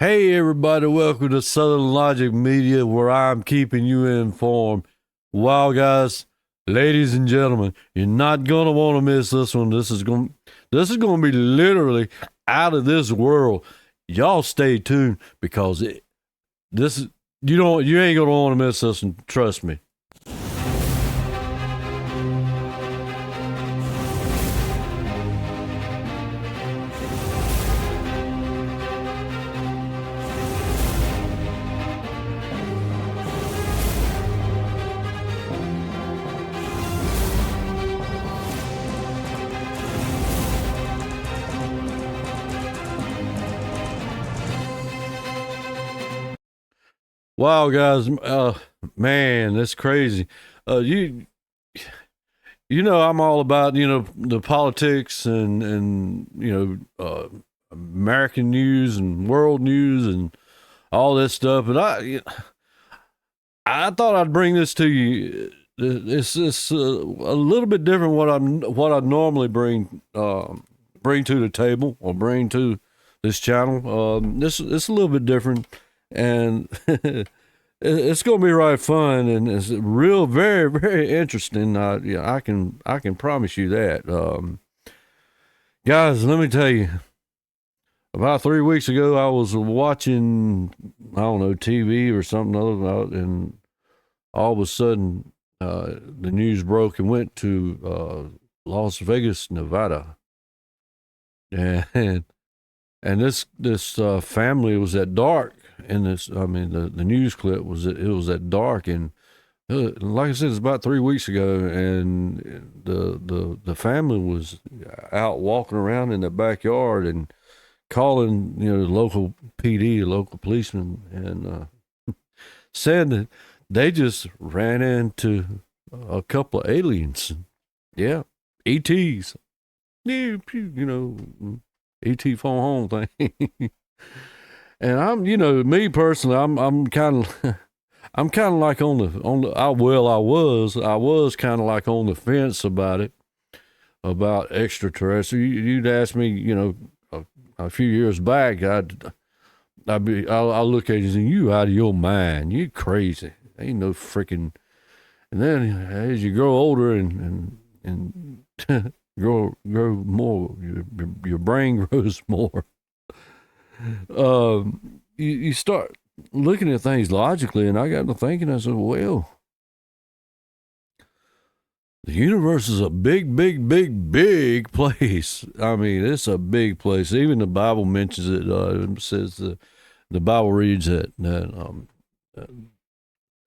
Hey everybody, welcome to Southern Logic Media, where I'm keeping you informed. Wow, guys, ladies and gentlemen, you're not gonna want to miss this one. This is gonna be literally out of this world. Y'all stay tuned because this is you ain't gonna want to miss this one. Trust me. Wow, guys, man, that's crazy. You I'm all about the politics and American news and world news and all this stuff. But I thought I'd bring this to you. It's a little bit different what I normally bring to the table or bring to this channel. This it's a little bit different, and it's gonna be right fun, and it's real very very interesting. Yeah, I can promise you that. Guys, let me tell you. About 3 weeks ago, I was watching, I don't know, TV or something other, and all of a sudden, the news broke and went to Las Vegas, Nevada, and this family was at dark. In this, I mean, the news clip was at dark, and like I said, it's about 3 weeks ago, and the family was out walking around in the backyard and calling the local PD, the local policeman, and said that they just ran into a couple of aliens. Yeah, ETs. Yeah, ET phone home thing. And me personally, I'm kind of I'm kind of like I was kind of like on the fence about it, about extraterrestrial. You'd ask me, a few years back, I'll look at you and say, you out of your mind. You crazy. Ain't no freaking. And then as you grow older and grow more, your brain grows more. You start looking at things logically, and I got to thinking. I said, well, the universe is a big, big, big, big place. I mean, it's a big place. Even the Bible mentions it. It says the Bible reads that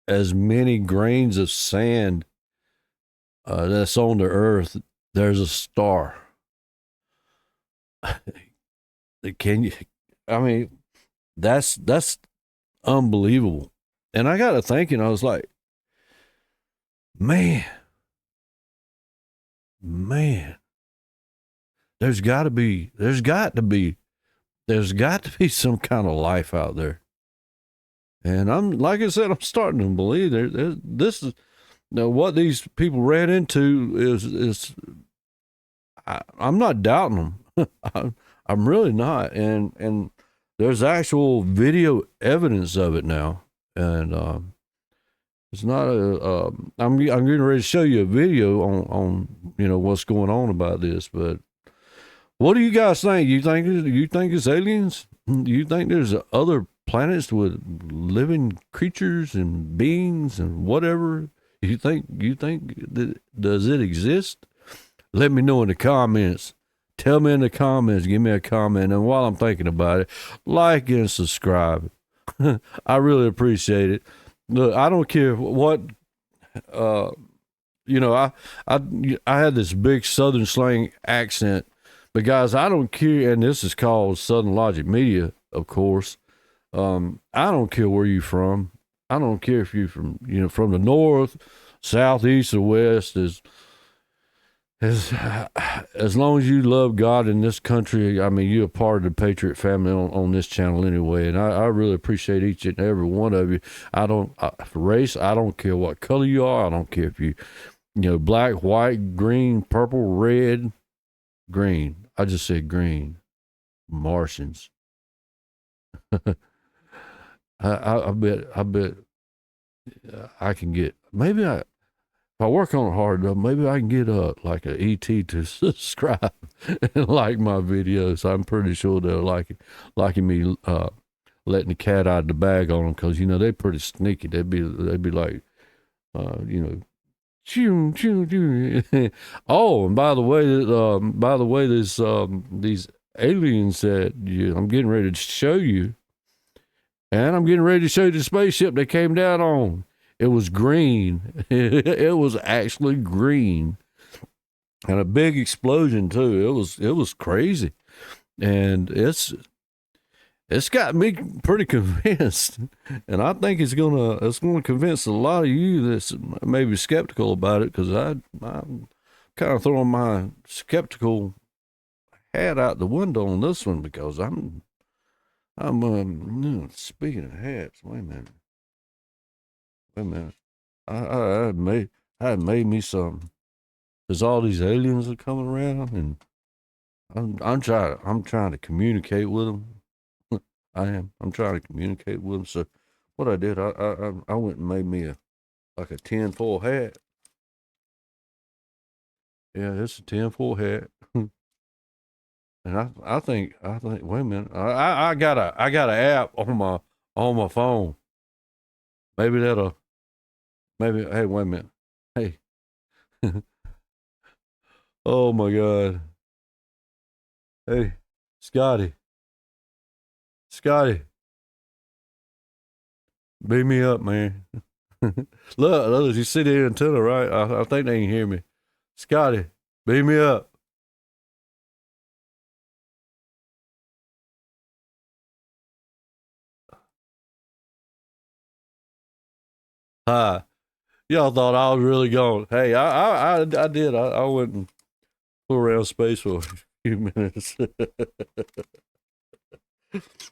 as many grains of sand that's on the earth, there's a star. Can you? I mean, that's unbelievable. And I got to thinking. I was like, man, man, there's got to be some kind of life out there. And I'm like I said, I'm starting to believe this is now what these people ran into I'm not doubting them. I'm really not. And there's actual video evidence of it now. And it's not I'm getting ready to show you a video on what's going on about this. But what do you guys think? You think it's aliens? Do you think there's other planets with living creatures and beings and whatever? You think that does it exist? Let me know in the comments. Tell me in the comments. Give me a comment. And while I'm thinking about it, like and subscribe. I really appreciate it. Look, I don't care what. Uh, I had this big Southern slang accent, but guys, I don't care. And this is called Southern Logic Media, of course. I don't care where you're from. I don't care if you're from the north, south, east, or west. As as long as you love God in this country, I mean, you're a part of the Patriot family on this channel anyway. And I really appreciate each and every one of you. Race, I don't care what color you are. I don't care if black, white, green, purple, red, green. I just said green. Martians. I bet I can get maybe I if I work on it hard enough, maybe I can get like a ET to subscribe and like my videos. I'm pretty sure they'll liking me letting the cat out of the bag on them because they're pretty sneaky. They'd be like choo choo choo. Oh, and by the way, this these aliens that I'm getting ready to show you, and I'm getting ready to show you the spaceship they came down on. It was green. It was actually green, and a big explosion too. It was crazy, and it's got me pretty convinced, and I think it's gonna convince a lot of you that's maybe skeptical about it, because I'm kind of throwing my skeptical hat out the window on this one, because speaking of hats, wait a minute, I made me some, because all these aliens are coming around, and I'm trying to communicate with them. I am. I'm trying to communicate with them. So what I did, I went and made me a tinfoil hat. Yeah, it's a tinfoil hat. And I think wait a minute. I got an app on my phone. Maybe hey, wait a minute. Hey. Oh my God. Hey, Scotty. Scotty. Beat me up, man. Look, you see the antenna, right? I think they can hear me. Scotty, beat me up. Hi. Y'all thought I was really going. Hey, I did. I went and flew around space for a few minutes.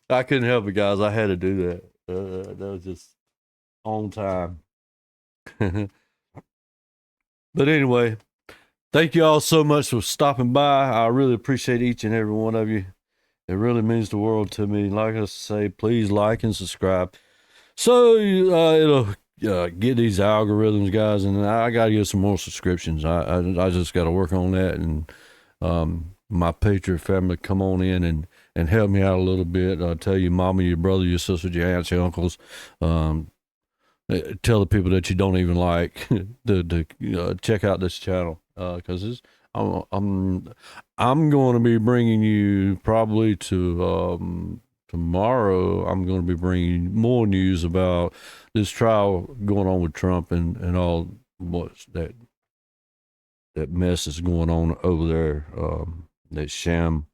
I couldn't help it, guys. I had to do that. That was just on time. But anyway, thank you all so much for stopping by. I really appreciate each and every one of you. It really means the world to me. Like I say, please like and subscribe. So it'll get these algorithms, guys, and I got to get some more subscriptions. I just got to work on that, and my Patriot family come on in and help me out a little bit. Tell your mama, your brother, your sister, your aunts, your uncles. Tell the people that you don't even like to check out this channel, because I'm going to be bringing you probably to tomorrow. I'm going to be bringing more news about this trial going on with Trump and all what's that mess is going on over there. That sham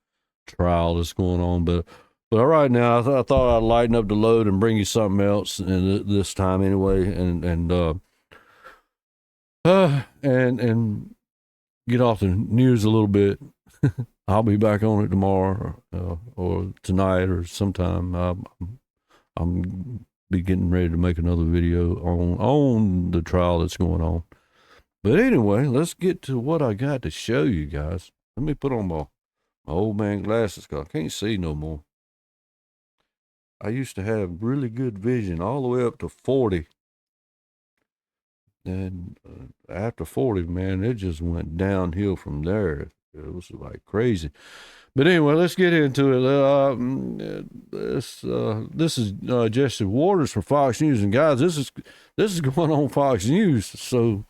trial that's going on, but right now, I thought I'd lighten up the load and bring you something else, and this time anyway, and get off the news a little bit. I'll be back on it tomorrow or tonight or sometime. I'm be getting ready to make another video on the trial that's going on. But anyway, let's get to what I got to show you guys. Let me put on my old man glasses, because I can't see no more. I used to have really good vision all the way up to 40. And after 40, man, it just went downhill from there. It was like crazy. But anyway, let's get into it. This is Jesse Waters from Fox News. And guys, this is going on Fox News. So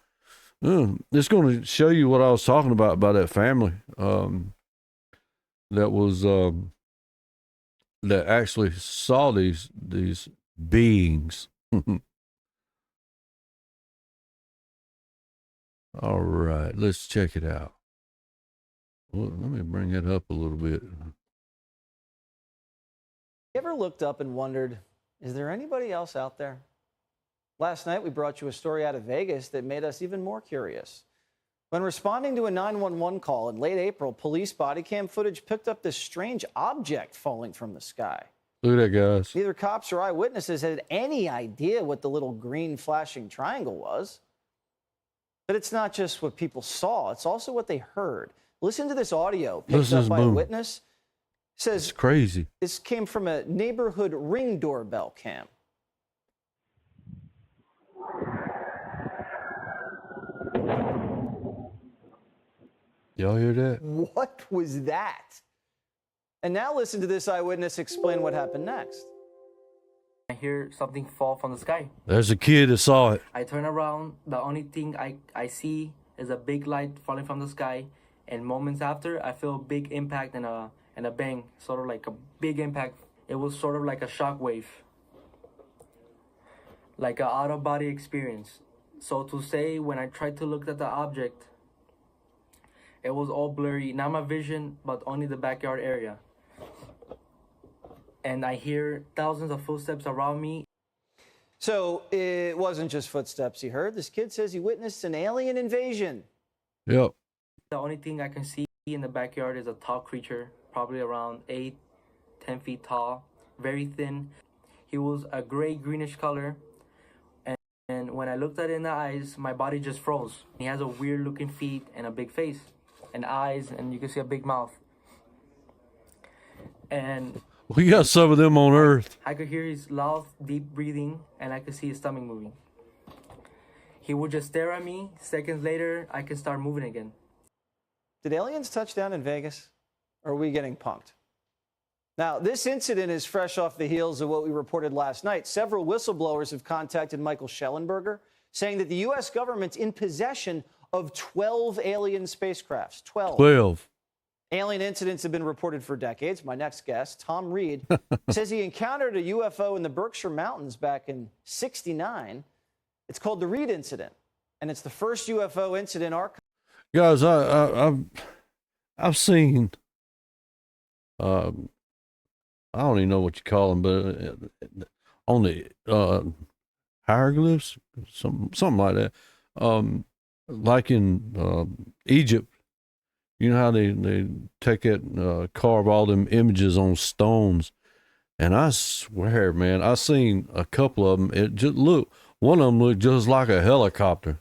it's going to show you what I was talking about that family that was that actually saw these beings. All right, let's check it out. Well, let me bring it up a little bit. You ever looked up and wondered, is there anybody else out there? Last night, we brought you a story out of Vegas that made us even more curious. When responding to a 911 call in late April, police body cam footage picked up this strange object falling from the sky. Look at that, guys. Neither cops or eyewitnesses had any idea what the little green flashing triangle was. But it's not just what people saw, it's also what they heard. Listen to this audio picked up by a witness Says It's crazy. this came from a neighborhood Ring doorbell cam. Y'all hear that? What was that? And now listen to this eyewitness explain what happened next. I hear something fall from the sky. There's a kid that saw it. I turn around. The only thing I see is a big light falling from the sky. And moments after, I feel a big impact and a bang, sort of like a big impact. It was sort of like a shock wave, like an out-of-body experience. So to say, when I tried to look at the object, it was all blurry, not my vision, but only the backyard area. And I hear thousands of footsteps around me. So it wasn't just footsteps he heard. This kid says he witnessed an alien invasion. Yep. The only thing I can see in the backyard is a tall creature, probably around 8-10 feet tall, very thin. He was a gray-greenish color. And when I looked at it in the eyes, my body just froze. He has a weird-looking feet and a big face and eyes, and you can see a big mouth. And We got some of them on Earth. I could hear his loud, deep breathing, and I could see his stomach moving. He would just stare at me. Seconds later, I could start moving again. Did aliens touch down in Vegas? Or are we getting punked? Now, this incident is fresh off the heels of what we reported last night. Several whistleblowers have contacted Michael Schellenberger, saying that the U.S. government's in possession of 12 alien spacecrafts. 12. Alien incidents have been reported for decades. My next guest, Tom Reed, says he encountered a UFO in the Berkshire Mountains back in '69. It's called the Reed Incident, and it's the first UFO incident archived. Guys, I've seen, I don't even know what you call them, but on the hieroglyphs, something like that. Like in Egypt, you know how they take that, carve all them images on stones, and I swear, man, I seen a couple of them. It just one of them looked just like a helicopter.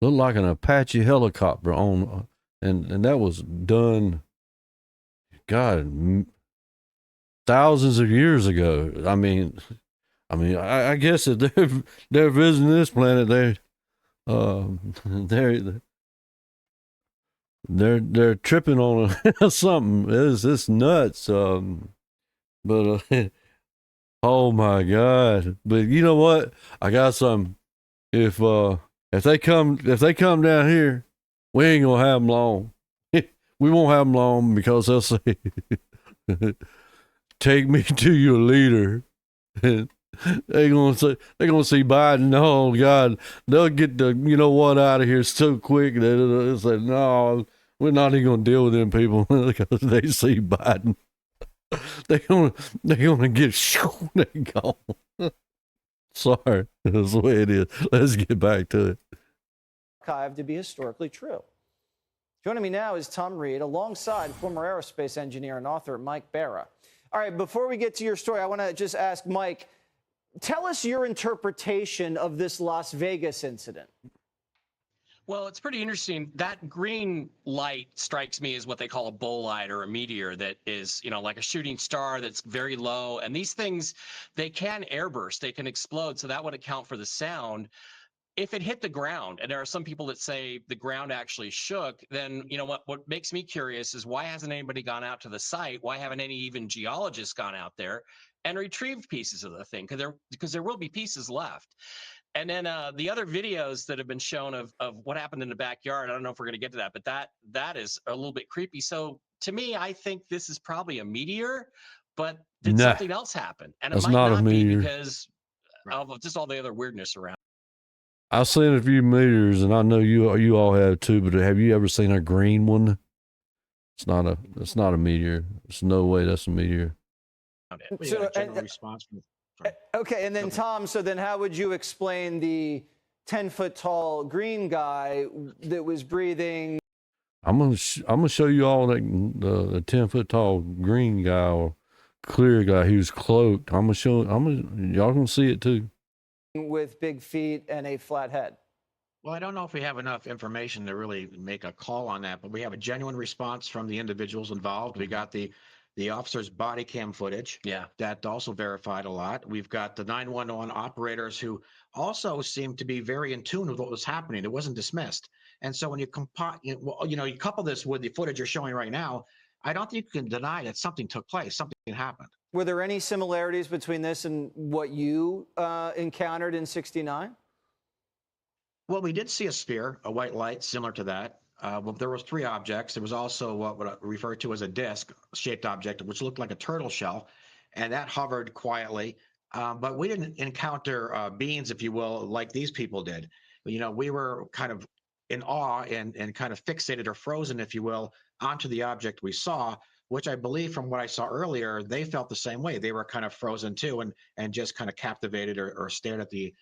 Looked like an Apache helicopter on, and that was done, God, thousands of years ago. I mean, I guess if they're visiting this planet, they're tripping on something. It's nuts. But oh my God! But you know what? I got some. If they come down here, we ain't gonna have them long. We won't have them long because they'll say, "Take me to your leader." They're gonna see Biden. Oh God, they'll get the out of here so quick that they'll say, "No, we're not even gonna deal with them people," because they see Biden. They're gonna get they gone. Sorry, that's the way it is. Let's get back to it. Archived to be historically true. Joining me now is Tom Reed, alongside former aerospace engineer and author Mike Barra. All right, before we get to your story, I want to just ask Mike, tell us your interpretation of this Las Vegas incident. Well, it's pretty interesting. That green light strikes me as what they call a bolide or a meteor that is, like a shooting star that's very low. And these things, they can airburst, they can explode. So that would account for the sound. If it hit the ground, and there are some people that say the ground actually shook, then what makes me curious is why hasn't anybody gone out to the site? Why haven't any even geologists gone out there and retrieved pieces of the thing? Because there will be pieces left. And then the other videos that have been shown of what happened in the backyard, I don't know if we're going to get to that, but that is a little bit creepy. So to me, I think this is probably a meteor, but did something else happen? And it might not be because of just all the other weirdness around. I've seen a few meteors, and I know you all have too. But have you ever seen a green one? It's not a meteor. There's no way that's a meteor. So, general response from okay, and then Tom, so then how would you explain the 10-foot tall green guy that was breathing? I'm gonna show you all that the 10-foot tall green guy or clear guy. He was cloaked. Y'all gonna see it too. With big feet and a flat head. Well, I don't know if we have enough information to really make a call on that, but we have a genuine response from the individuals involved. We got the the officer's body cam footage. Yeah. That also verified a lot. We've got the 911 operators who also seemed to be very in tune with what was happening. It wasn't dismissed. And so when you you couple this with the footage you're showing right now, I don't think you can deny that something took place, something happened. Were there any similarities between this and what you encountered in 69? Well, we did see a sphere, a white light similar to that. Well, there was 3 objects. There was also what I refer to as a disc-shaped object, which looked like a turtle shell, and that hovered quietly. But we didn't encounter beings, if you will, like these people did. We were kind of in awe and kind of fixated or frozen, if you will, onto the object we saw, which I believe from what I saw earlier, they felt the same way. They were kind of frozen too and just kind of captivated or stared at the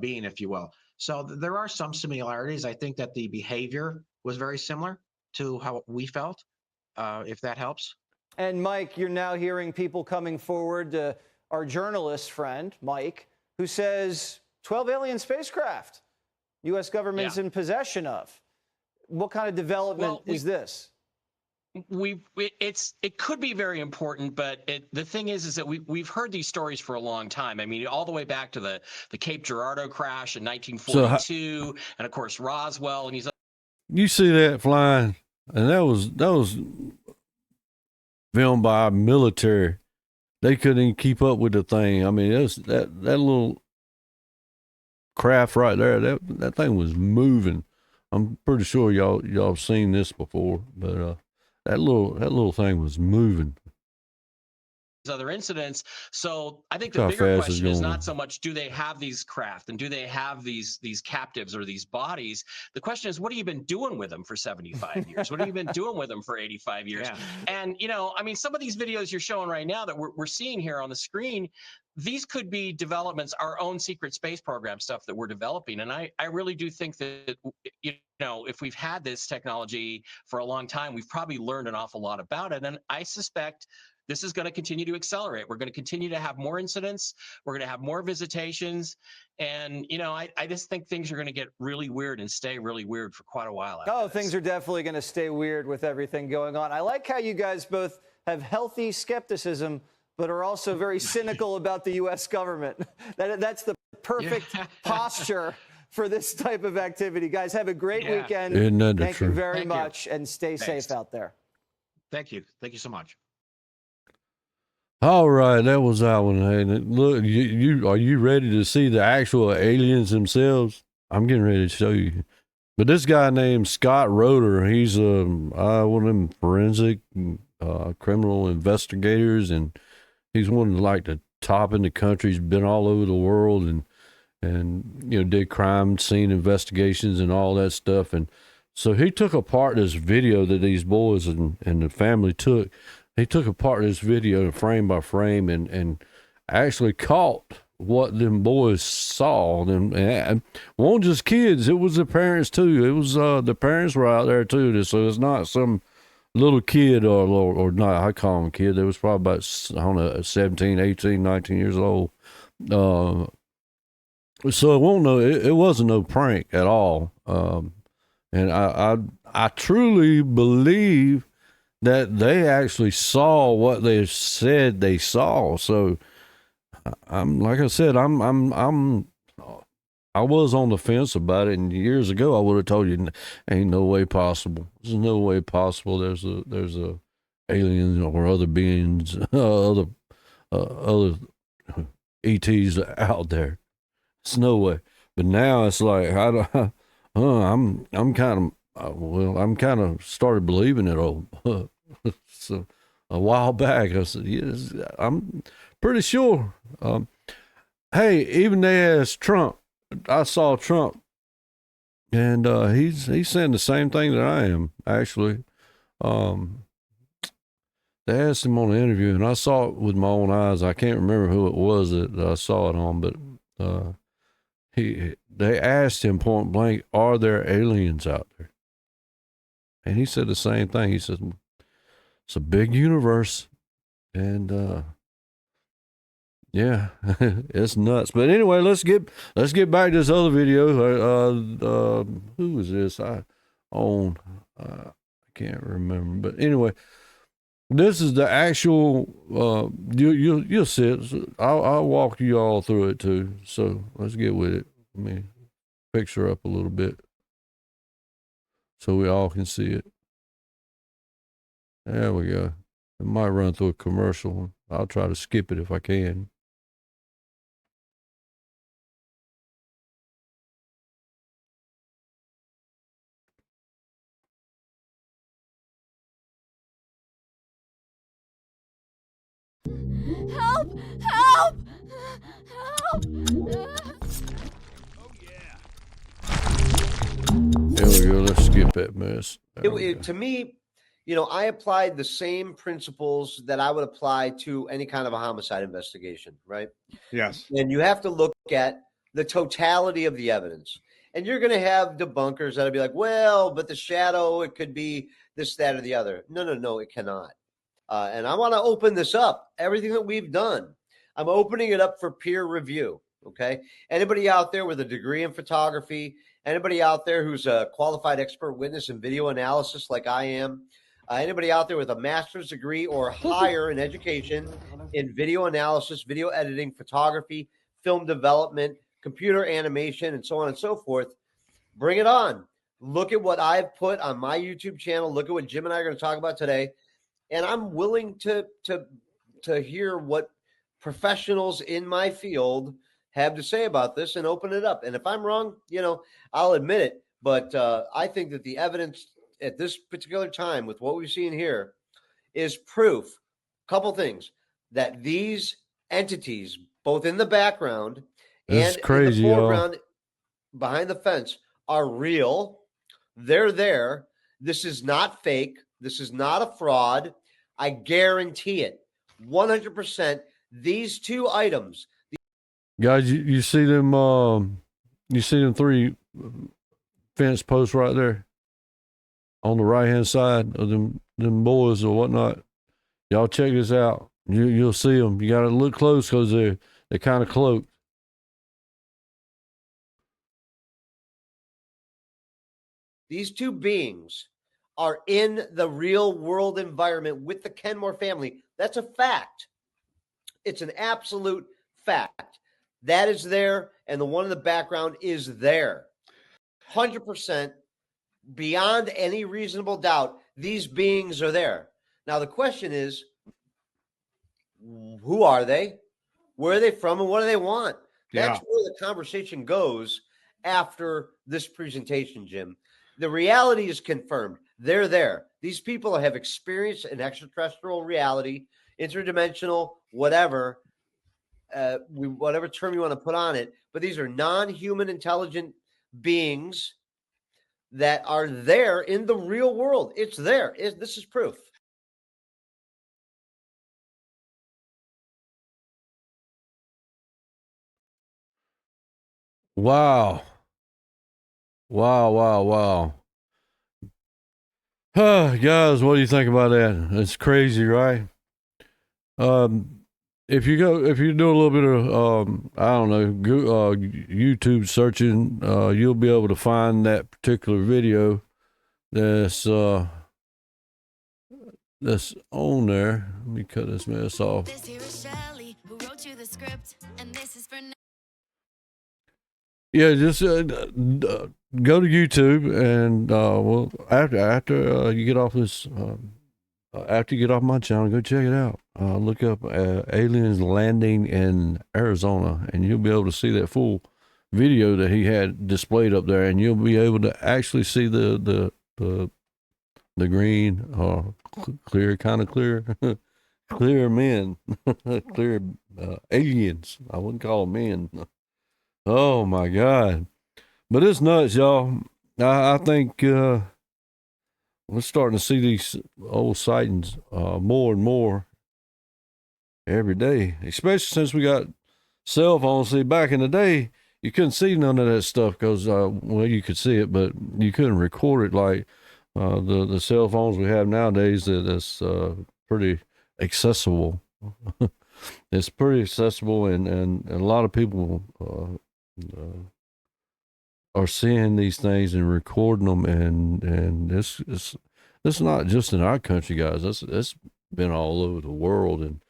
being, if you will. So there are some similarities. I think that the behavior was very similar to how we felt, if that helps. And Mike, you're now hearing people coming forward, our journalist friend, Mike, who says 12 alien spacecraft, U.S. government's in possession of. What kind of development is this? It could be very important, but the thing is that we've heard these stories for a long time. I mean, all the way back to the Cape Girardeau crash in 1942, and of course Roswell. And you see that flying, and that was filmed by our military. They couldn't even keep up with the thing. I mean, it was that little craft right there. That thing was moving. I'm pretty sure y'all seen this before, but that little thing was moving. Other incidents. So I think the bigger question is not so much do they have these craft and do they have these captives or these bodies. The question is, what have you been doing with them for 75 years? What have you been doing with them for 85 years? Yeah. And I mean, some of these videos you're showing right now that we're seeing here on the screen, these could be developments, our own secret space program stuff that we're developing. And I really do think that, if we've had this technology for a long time, we've probably learned an awful lot about it. And I suspect this is going to continue to accelerate. We're going to continue to have more incidents. We're going to have more visitations. And, I just think things are going to get really weird and stay really weird for quite a while. Things are definitely going to stay weird with everything going on. I like how you guys both have healthy skepticism, but are also very cynical about the U.S. government. That's the perfect posture for this type of activity. Guys, have a great weekend. Thank you very much, and stay safe out there. Thank you. Thank you so much. All right, that was that one. Hey, look, are you ready to see the actual aliens themselves? I'm getting ready to show you. But this guy named Scott Roeder, he's one of them forensic criminal investigators, and he's one of the top in the country. He's been all over the world and did crime scene investigations and all that stuff. And so he took apart this video that these boys and the family took. He took apart this video frame by frame and actually caught what them boys saw. And it wasn't just kids, it was the parents too. It was the parents were out there too. So it's not some little kid or not, I call him a kid. They was probably about, I don't know, 17, 18, 19 years old. So it wasn't no prank at all. And I truly believe that they actually saw what they said they saw. So like I said, I was on the fence about it, and years ago I would have told you, ain't no way possible. There's no way possible. There's a aliens or other beings, other ETs out there. It's no way. But now it's like I'm kind of started believing it all. So a while back I said, yes, I'm pretty sure. Hey, even they asked Trump. I saw Trump, and he's saying the same thing that I am, actually. They asked him on the interview, and I saw it with my own eyes. I can't remember who it was that I saw it on, but they asked him point blank, are there aliens out there? And he said the same thing. He said, it's a big universe, and yeah, it's nuts. But anyway, let's get back to this other video. Who was this? I can't remember. But anyway, This is the actual. You'll see it. I'll walk you all through it too. So let's get with it. Let me picture up a little bit so we all can see it. There we go. It might run through a commercial. I'll try to skip it if I can. Help! Help! Help! There we go. Let's skip that mess. To me, I applied the same principles that I would apply to any kind of a homicide investigation, right? Yes. And you have to look at the totality of the evidence. And you're going to have debunkers that'll be like, well, but the shadow, it could be this, that, or the other. No, it cannot. And I want to open this up. Everything that we've done, I'm opening it up for peer review. Okay. Anybody out there with a degree in photography, anybody out there who's a qualified expert witness in video analysis like I am, anybody out there with a master's degree or higher in education in video analysis, video editing, photography, film development, computer animation, and so on and so forth, bring it on. Look at what I've put on my YouTube channel. Look at what Jim and I are going to talk about today. And I'm willing to hear what professionals in my field have to say about this and open it up. And if I'm wrong, I'll admit it. But I think that the evidence at this particular time with what we've seen here is proof. Couple things that these entities, both in the background and crazy, in the foreground behind the fence, are real. They're there. This is not fake. This is not a fraud. I guarantee it. 100%. These two items. Guys, you see them? You see them 3 fence posts right there on the right hand side of them boys or whatnot. Y'all check this out. You'll see them. You got to look close because they're kind of cloaked. These two beings are in the real world environment with the Kenmore family. That's a fact. It's an absolute fact. That is there, and the one in the background is there. 100%, beyond any reasonable doubt, these beings are there. Now, the question is, who are they? Where are they from, and what do they want? That's where the conversation goes after this presentation, Jim. The reality is confirmed. They're there. These people have experienced an extraterrestrial reality, interdimensional, whatever, whatever term you want to put on it. But these are non-human intelligent beings that are there in the real world. It's there. This is proof. Wow. Guys, what do you think about that? It's crazy, right? If you do a little bit of I don't know, YouTube searching, you'll be able to find that particular video that's on there. Let me cut this mess off. This here is Shelley, who wrote you the script, and this is for Yeah, just go to YouTube and well, after you get off this, after you get off my channel, go check it out. Look up aliens landing in Arizona, and you'll be able to see that full video that he had displayed up there, and you'll be able to actually see the green, clear, kind of clear, clear men, clear aliens. I wouldn't call them men. Oh my God. But it's nuts, y'all. I think we're starting to see these old sightings more and more every day, especially since we got cell phones. See, back in the day, you couldn't see none of that stuff because, well, you could see it, but you couldn't record it like the cell phones we have nowadays. That's pretty accessible. It's pretty accessible, and a lot of people are seeing these things and recording them, and it's not just in our country, guys. That's been all over the world, and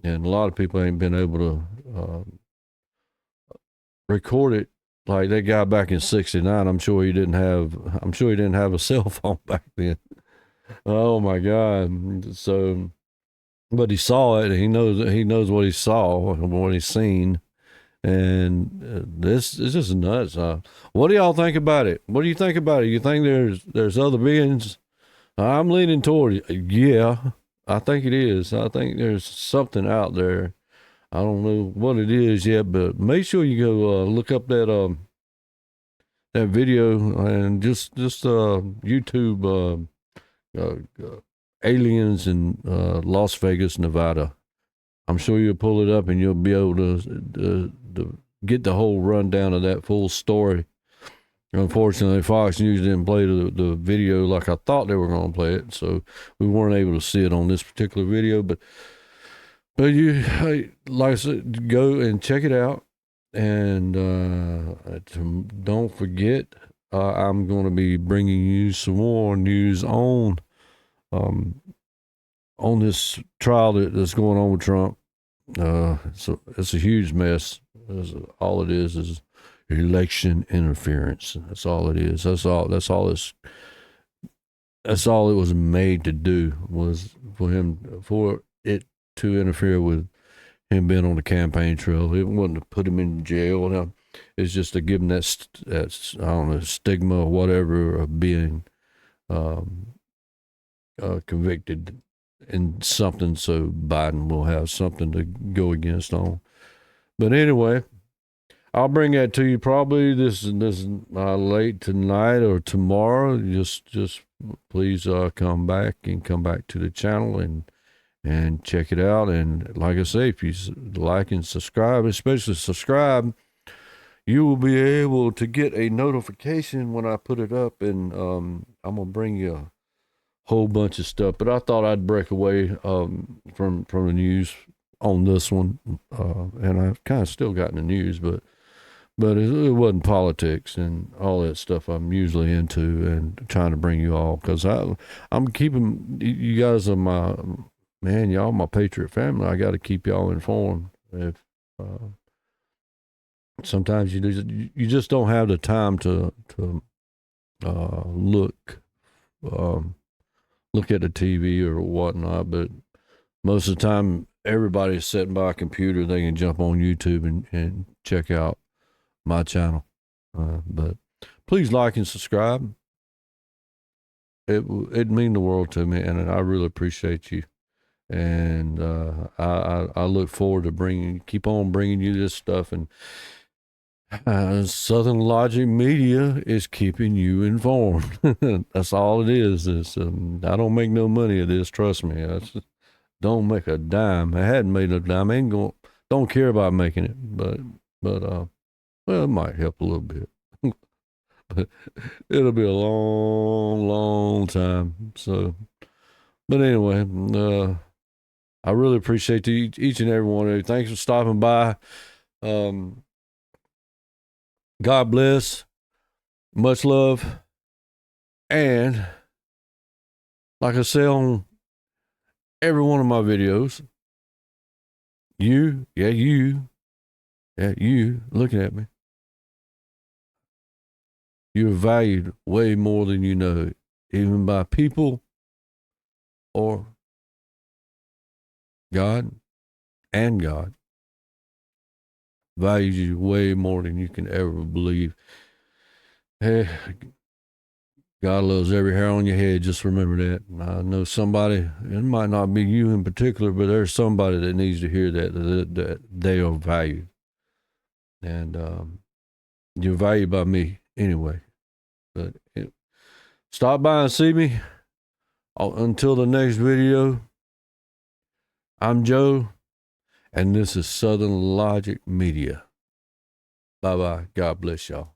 a lot of people ain't been able to record it. Like that guy back in '69, I'm sure he didn't have a cell phone back then. Oh my God! So, but he saw it, and he knows what he saw and what he's seen, and this is just nuts. What do y'all think about it? What do you think about it? You think there's other beings? I'm leaning toward yeah. I think it is. I think there's something out there. I don't know what it is yet, but make sure you go look up that video and just YouTube aliens in Las Vegas, Nevada. I'm sure you'll pull it up and you'll be able to get the whole rundown of that full story. Unfortunately, Fox News didn't play the video like I thought they were going to play it, so we weren't able to see it on this particular video. But you, like I said, go and check it out, and don't forget, I'm going to be bringing you some more news on this trial that's going on with Trump. It's a huge mess. All it is election interference. That's all it is. That's all it was made to do, was for it to interfere with him being on the campaign trail. It wasn't to put him in jail. Now, it's just to give him that I don't know, stigma or whatever of being convicted in something, so Biden will have something to go against on. But anyway, I'll bring that to you probably this late tonight or tomorrow. Just please come back to the channel and check it out. And like I say, if you like and subscribe, especially subscribe, you will be able to get a notification when I put it up. And I'm gonna bring you a whole bunch of stuff. But I thought I'd break away from the news on this one, and I've kind of still got in the news, but it wasn't politics and all that stuff I'm usually into, and trying to bring you all, because I'm keeping you guys are y'all my Patriot family. I got to keep y'all informed. If sometimes you just don't have the time to look at the TV or whatnot, but most of the time everybody's sitting by a computer. They can jump on YouTube and check out my channel. But please like and subscribe. It'd mean the world to me, and I really appreciate you. And I look forward to keep on bringing you this stuff. And Southern Logic Media is keeping you informed. That's all it is. I don't make no money of this. Trust me. Don't make a dime. I hadn't made a dime. Don't care about making it, but well, it might help a little bit. But it'll be a long, long time. So, but anyway, I really appreciate each and every one of you. Thanks for stopping by. God bless. Much love. And like I say on every one of my videos, you looking at me, you're valued way more than you know, even by people or God, and God values you way more than you can ever believe. Hey, God loves every hair on your head. Just remember that. I know somebody, it might not be you in particular, but there's somebody that needs to hear that they are valued. And you're valued by me anyway. But stop by and see me. Until the next video, I'm Joe, and this is Southern Logic Media. Bye-bye. God bless y'all.